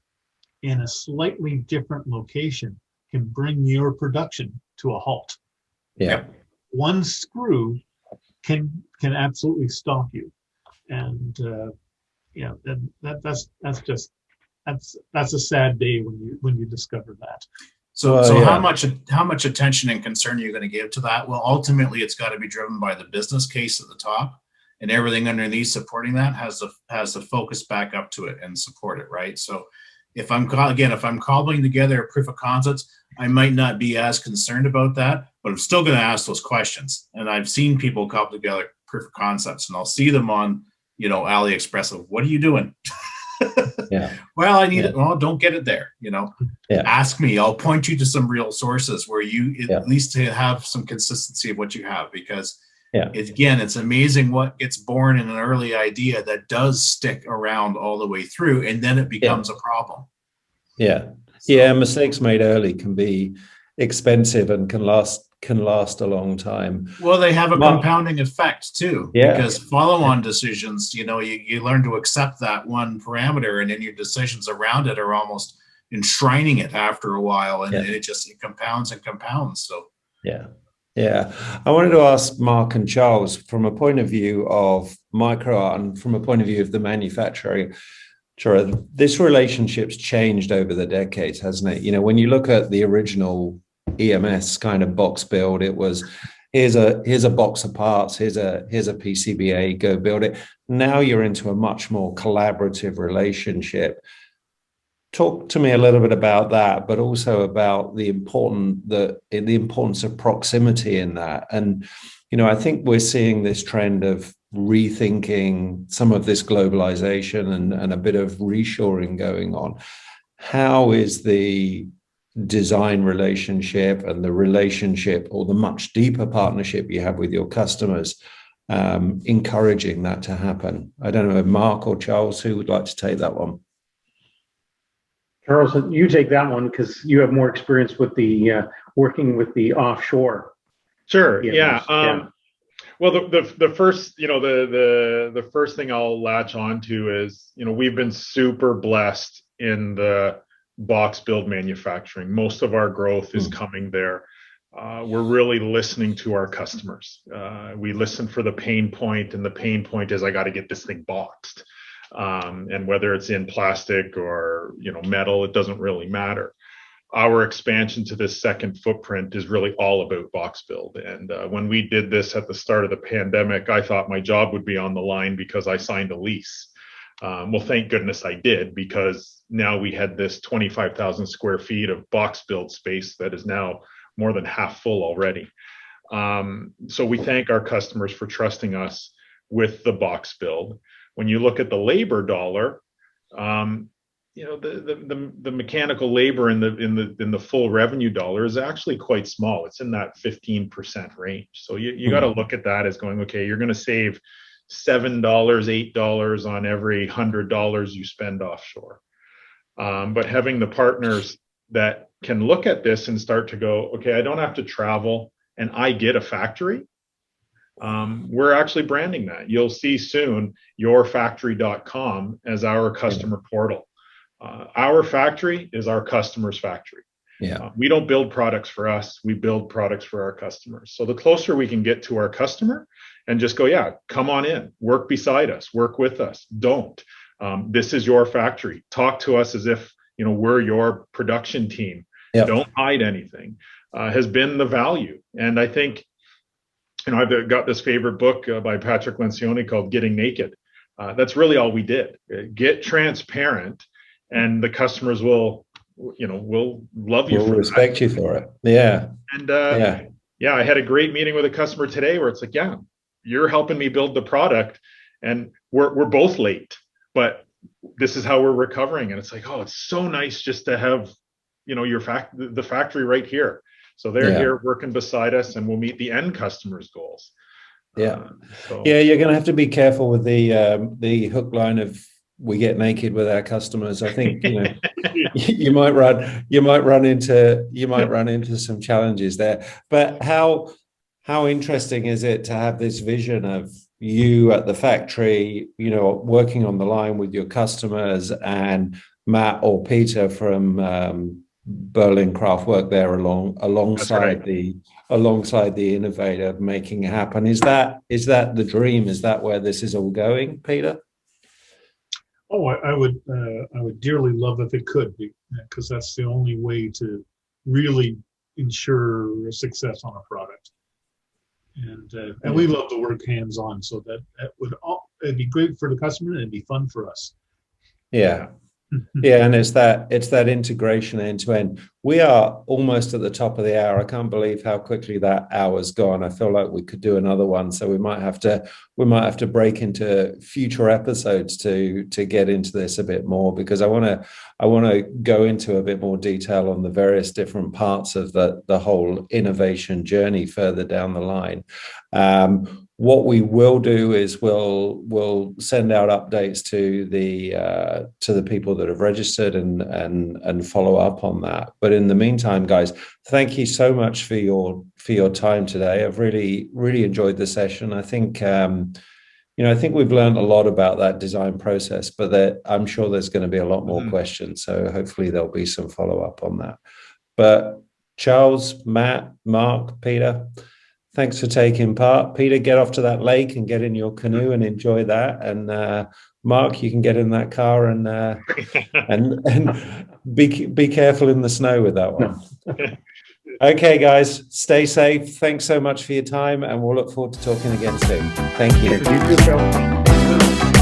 in a slightly different location can bring your production to a halt. Yeah. One screw can absolutely stop you, and that's a sad day when you discover that. So how much attention and concern are you going to give to that? Well, ultimately, it's got to be driven by the business case at the top, and everything underneath supporting that has the focus back up to it and support it, right? So if I'm cobbling together a proof of concepts, I might not be as concerned about that, but I'm still going to ask those questions. And I've seen people cobble together proof of concepts, and I'll see them on, AliExpress of, what are you doing? Yeah. Well, I need it. Well, don't get it there. Yeah. Ask me. I'll point you to some real sources where you at least have some consistency of what you have, because it's amazing what gets born in an early idea that does stick around all the way through, and then it becomes a problem. Yeah. Yeah. Mistakes made early can be expensive and can last a long time. Well, they have a compounding effect too, because follow-on decisions, you learn to accept that one parameter, and then your decisions around it are almost enshrining it after a while, and it compounds and compounds. So yeah. I wanted to ask Mark and Charles, from a point of view of Microart and from a point of view of the manufacturing, this relationship's changed over the decades, hasn't it? When you look at the original EMS kind of box build, it was here's a box of parts, here's a PCBA, go build it. Now you're into a much more collaborative relationship. Talk to me a little bit about that, but also about the importance of proximity in that. And I think we're seeing this trend of rethinking some of this globalization and a bit of reshoring going on. How is the design relationship and the relationship, or the much deeper partnership you have with your customers, encouraging that to happen? I don't know if Mark or Charles, who would like to take that one? Charles, you take that one because you have more experience with the working with the offshore. Sure. Well, the first, the first thing I'll latch on to is, we've been super blessed in the box build manufacturing. Most of our growth is coming there. We're really listening to our customers. We listen for the pain point, and the pain point is, I got to get this thing boxed. And whether it's in plastic or, metal, it doesn't really matter. Our expansion to this second footprint is really all about box build. And when we did this at the start of the pandemic, I thought my job would be on the line because I signed a lease. Well, thank goodness I did, because now we had this 25,000 square feet of box build space that is now more than half full already. So we thank our customers for trusting us with the box build. When you look at the labor dollar, the mechanical labor in the full revenue dollar is actually quite small. It's in that 15% range. So you got to look at that as going, okay, you're going to save $7, $8 on every $100 you spend offshore. But having the partners that can look at this and start to go, okay, I don't have to travel, and I get a factory. We're actually branding that. You'll see soon yourfactory.com as our customer portal. Our factory is our customer's factory. We don't build products for us. We build products for our customers. So the closer we can get to our customer and just go, come on in, work beside us, work with us. Don't. This is your factory. Talk to us as if, we're your production team. Don't hide anything, has been the value. And I think, I've got this favorite book by Patrick Lencioni called Getting Naked. That's really all we did. Get transparent, and the customers will love you. Will respect you for it. Yeah. And I had a great meeting with a customer today where it's like, you're helping me build the product, and we're both late, but this is how we're recovering. And it's like, oh, it's so nice just to have, the factory right here. So they're here working beside us, and we'll meet the end customer's goals. You're going to have to be careful with the hook, line of we get naked with our customers. I think, you know, you might run into some challenges there. But how interesting is it to have this vision of you at the factory, you know, working on the line with your customers, and Matt or Peter from Berlin KraftWorks there alongside the innovator making it happen. Is that the dream? Is that where this is all going, Peter? Oh, I would dearly love if it could be, because that's the only way to really ensure success on a product. And we love to work hands-on, so it'd be great for the customer and it'd be fun for us. Yeah. Yeah, and it's that integration end to end. We are almost at the top of the hour. I can't believe how quickly that hour's gone. I feel like we could do another one, so we might have to break into future episodes to get into this a bit more, because I want to go into a bit more detail on the various different parts of the whole innovation journey further down the line. What we will do is we'll send out updates to the people that have registered and follow up on that. But in the meantime, guys, thank you so much for your time today. I've really enjoyed the session. I think I think we've learned a lot about that design process, but I'm sure there's going to be a lot more questions. So hopefully there'll be some follow up on that. But Charles, Matt, Mark, Peter, thanks for taking part. Peter, get off to that lake and get in your canoe and enjoy that. And Mark, you can get in that car and be careful in the snow with that one. Okay, guys, stay safe. Thanks so much for your time, and we'll look forward to talking again soon. Thank you. You too, Phil.